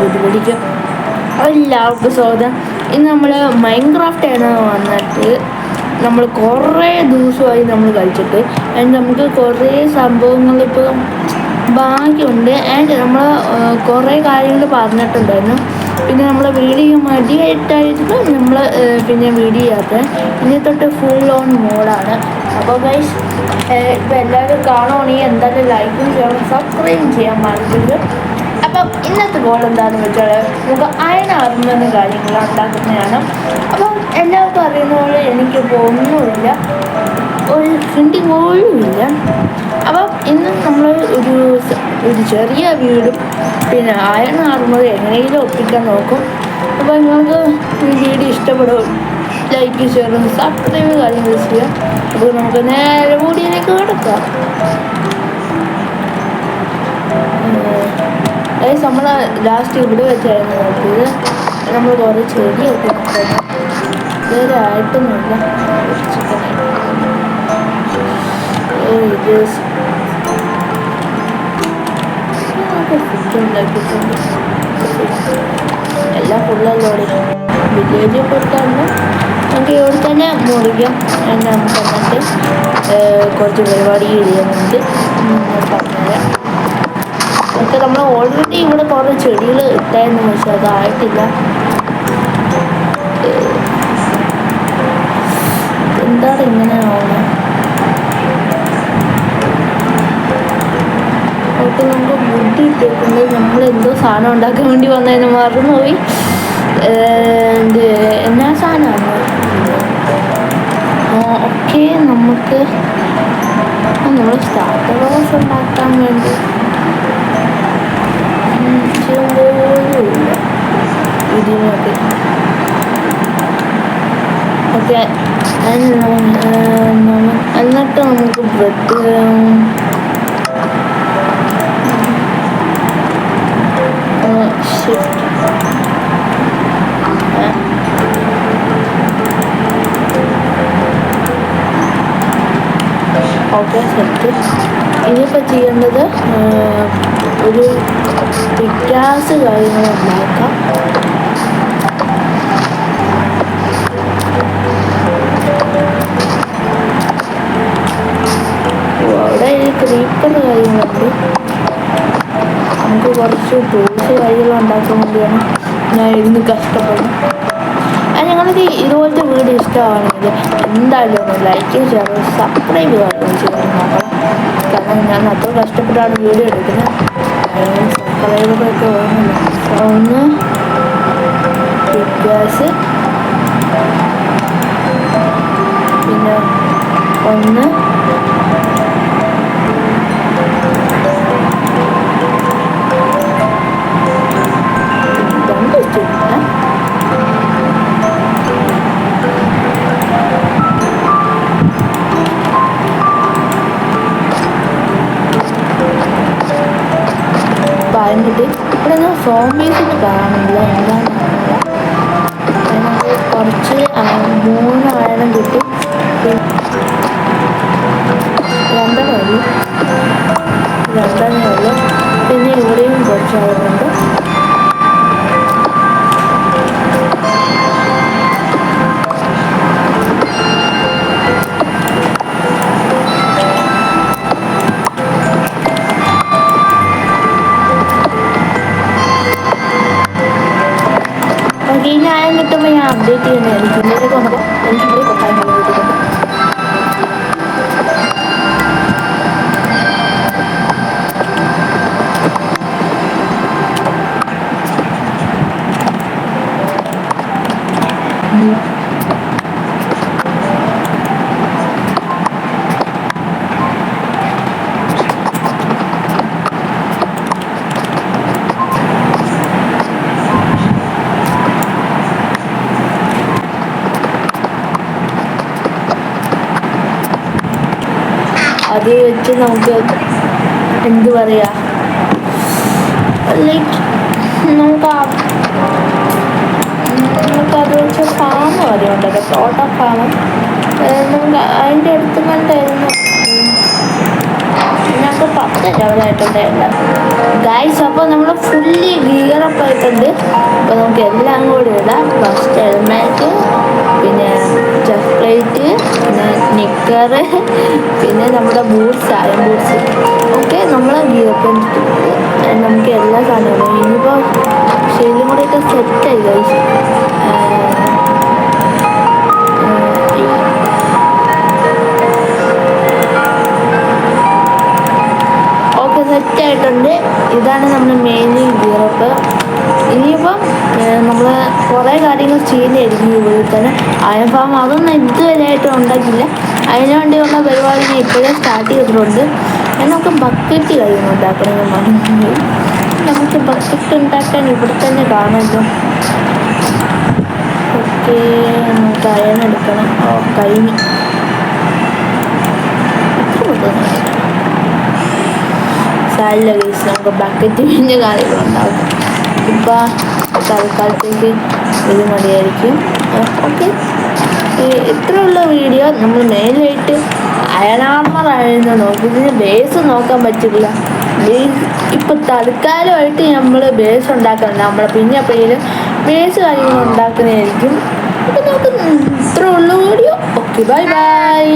പുതുപടിക്ക് എല്ലാവർക്കും സ്വാഗതം. ഇന്ന് നമ്മൾ മൈൻക്രാഫ്റ്റാണ് വന്നിട്ട് നമ്മൾ കുറേ ദിവസമായി നമ്മൾ കളിച്ചിട്ട് ആൻഡ് നമുക്ക് കുറേ സംഭവങ്ങൾ ഇപ്പോൾ ബാക്കിയുണ്ട്. ആൻഡ് നമ്മൾ കുറേ കാര്യങ്ങൾ പറഞ്ഞിട്ടുണ്ടായിരുന്നു. പിന്നെ നമ്മൾ വീഡിയോ മടിയായിട്ടായിരുന്നു നമ്മൾ പിന്നെ വീഡിയോ ചെയ്യാത്ത. ഇനി തൊട്ട് ഫുൾ ഓൺ മോഡാണ്. അപ്പോൾ ഗൈസ് ഇപ്പോൾ എല്ലാവരും കാണുകയാണെങ്കിൽ എന്തായാലും ലൈക്കും ചെയ്യണം, സബ്സ്ക്രൈബും ചെയ്യാൻ മറക്കരുത്. അപ്പം ഇന്നത്തെ ഗോൾ എന്താണെന്ന് വെച്ചാൽ നമുക്ക് അയനാർമെന്ന കാര്യങ്ങൾ ഉണ്ടാക്കുന്നതാണ്. അപ്പം എല്ലാവർക്കും അറിയുന്ന പോലെ എനിക്കിപ്പോൾ ഒന്നുമില്ല, ഒരു പ്രിൻറ്റിങ് പോലും ഇല്ല. അപ്പം ഇന്ന് നമ്മൾ ഒരു ചെറിയ വീടും പിന്നെ അയൺ ആർമർ എങ്ങനെയെങ്കിലും ഒപ്പിക്കാൻ നോക്കും. അപ്പോൾ നിങ്ങൾക്ക് ഈ വീഡിയോ ഇഷ്ടപ്പെടും, ലൈക്ക് ഷെയർ സബ്സ്ക്രൈബ് കാര്യങ്ങൾ ചെയ്യാം. അപ്പോൾ നമുക്ക് നേരെ വീഡിയോയിലേക്ക് കിടക്കാം. നമ്മൾ ലാസ്റ്റ് ഇവിടെ വെച്ചായിരുന്നു നോക്കിയത്. നമ്മൾ കുറേ ചെടിയൊക്കെ നോക്കുന്നു, വേറെ ആയിട്ടൊന്നുമില്ല. ഇത് ഫുഡ് ഉണ്ടാക്കിയിട്ടുണ്ട്, എല്ലാം ഫുള്ളല്ലോടെ. വില്ലേജിൽ കൊടുത്താകുമ്പോൾ നമുക്ക് ഇവിടെ തന്നെ മുറിക്കാം. നമുക്ക് എന്നിട്ട് കുറച്ച് പരിപാടി ചെയ്യുന്നുണ്ട്, പറഞ്ഞുതരാം. ഒക്കെ നമ്മൾ ഓൾറെഡി ഇവിടെ കുറേ ചെടികൾ ഇട്ടായിരുന്നു, പക്ഷെ അതായിട്ടില്ല. എന്താണ് ഇങ്ങനെ ആവുന്നത്? ഒക്കെ നമുക്ക് ബുദ്ധി ഇട്ടേക്കുന്നത് നമ്മൾ എന്തോ സാധനം ഉണ്ടാക്കാൻ വേണ്ടി വന്നതിന് മറന്നുപോയി. എന്നാ സാധനമാണ്? ഓക്കെ, നമുക്ക് നമ്മൾ സ്റ്റാർട്ടർ ബോക്സ് ഉണ്ടാക്കാൻ വേണ്ടി പോലുമില്ല ഇതിനൊക്കെ. ഓക്കെ, എന്നിട്ട് നമുക്ക് ബ്രെഡ് ഷിഫ്റ്റ് ഓക്കെ സെറ്റ്. ഇനിയിപ്പോൾ ചെയ്യേണ്ടത് ഒരു പിക്കാസ് കാര്യങ്ങൾ ഉണ്ടാക്കാം. അവിടെ ഈ ക്രീപ്പർ കാര്യങ്ങളുണ്ട്. നമുക്ക് കുറച്ച് ടൂൾസ് കാര്യങ്ങൾ ഉണ്ടാക്കാൻ വേണ്ടിയാണ് ഞാൻ ഇരുന്ന് കഷ്ടപ്പെടുന്നത്. ഞങ്ങൾക്ക് ഇതുപോലത്തെ വീഡിയോ ഇഷ്ടമാണെങ്കിൽ എന്തായാലും ഒന്ന് ലൈക്ക് ഷെയർ സബ്സ്ക്രൈബ് ചെയ്യാൻ നോക്കണം. കാരണം ഞാൻ അത്ര കഷ്ടപ്പെട്ടാണ് വീഡിയോ എടുക്കുന്നത്. സബ്സ്ക്രൈബറൊക്കെ ഓർമ്മയില്ല. ഒന്ന് ഗ്യാസ്, പിന്നെ ഒന്ന് കിട്ടി. ഇവിടെ ഞാൻ സോംബീസിന് കാണുന്നില്ല, എന്താണ് അതിനകത്ത് കുറച്ച് 3 അയണം കിട്ടി. 2 ഉള്ളൂ. പിന്നെ ഇവിടെയും കുറച്ച് ആളുകളുണ്ട്. ഈ ന്യായം കിട്ടുമ്പോൾ ഞാൻ അപ്ഡേറ്റ് ചെയ്യുന്നതായിരിക്കും. ഇതിലേക്ക് വന്നപ്പോൾ എനിക്കിവിടെ കൊട്ടാൻ കിട്ടുന്നുണ്ട്. അത് വെച്ച് നമുക്ക് എന്ത് പറയുക, ലൈക്ക് നമുക്കത് വെച്ച് ഫാം പറയുന്നുണ്ടല്ലോ, തോട്ടം ഫാം. നമുക്ക് അതിൻ്റെ അടുത്ത് കണ്ടായിരുന്നു ഞങ്ങൾക്ക് അടുത്ത ലെവലായിട്ടുണ്ട് ഗൈസ്. അപ്പോൾ നമ്മൾ ഫുള്ളി ഗിയറപ്പ് ആയിട്ടുണ്ട്. അപ്പോൾ നമുക്ക് എല്ലാം കൂടി ഇടാം. ഫസ്റ്റ് ഹെൽമെറ്റ്, പിന്നെ ചെസ്റ്റ് പ്ലേറ്റ്, പിന്നെ നിക്കർ, പിന്നെ നമ്മുടെ ബൂട്ട്സ്, അയൺ ബൂട്ട്സ്. ഓക്കെ, നമ്മൾ ഗിയറപ്പ് നമുക്ക് എല്ലാ സാധനങ്ങളും ഇനിയിപ്പോൾ ശരിയും കൂടെയൊക്കെ സെറ്റായി ഗൈസ്. ഓക്കെ, സെറ്റായിട്ടുണ്ട്. ഇതാണ് നമ്മുടെ മെയിൻലി ഗിയറപ്പ്. ഇനിയിപ്പം നമ്മൾ കുറേ കാര്യങ്ങൾ ചെയ്യുന്നതായിരിക്കും ഇവിടെ തന്നെ. അയൺ ഫാം അതൊന്നും ഇതുവരെയായിട്ടും ഉണ്ടാക്കില്ല. അതിനു വേണ്ടിയുള്ള പരിപാടി ഞാൻ ഇപ്പോഴേ സ്റ്റാർട്ട് ചെയ്തിട്ടുണ്ട്. നമുക്ക് ബക്കറ്റ് കഴിയുന്നു ഉണ്ടാക്കണമെന്ന് പറഞ്ഞു. നമുക്ക് ബക്കറ്റ് ഉണ്ടാക്കാൻ ഇവിടെ തന്നെ കാണുമല്ലോ. ഓക്കെ, നമുക്ക് അയൺ എടുക്കണം. കഴിഞ്ഞു. സാരില്ല ഗൈസ്, നമുക്ക് ബക്കറ്റ് പിന്നെ കാര്യങ്ങളുണ്ടാവും. ഇപ്പം തൽക്കാലത്തേക്ക് ഇത് മതിയായിരിക്കും. ഓക്കെ, ഇത്രയുള്ള വീഡിയോ. നമ്മൾ മെയിനായിട്ട് അയണാർമറായിരുന്നു നോക്കി. ഇതിന് ബേസ് നോക്കാൻ പറ്റില്ല. ഇപ്പം തൽക്കാലമായിട്ട് നമ്മൾ ബേസ് ഉണ്ടാക്കണം. നമ്മൾ പിന്നെ എപ്പോഴേലും ബേസ് കാര്യങ്ങൾ ഉണ്ടാക്കുന്നതായിരിക്കും. അപ്പം നമുക്ക് ഇത്രയുള്ള വീഡിയോ. Okay, bye bye.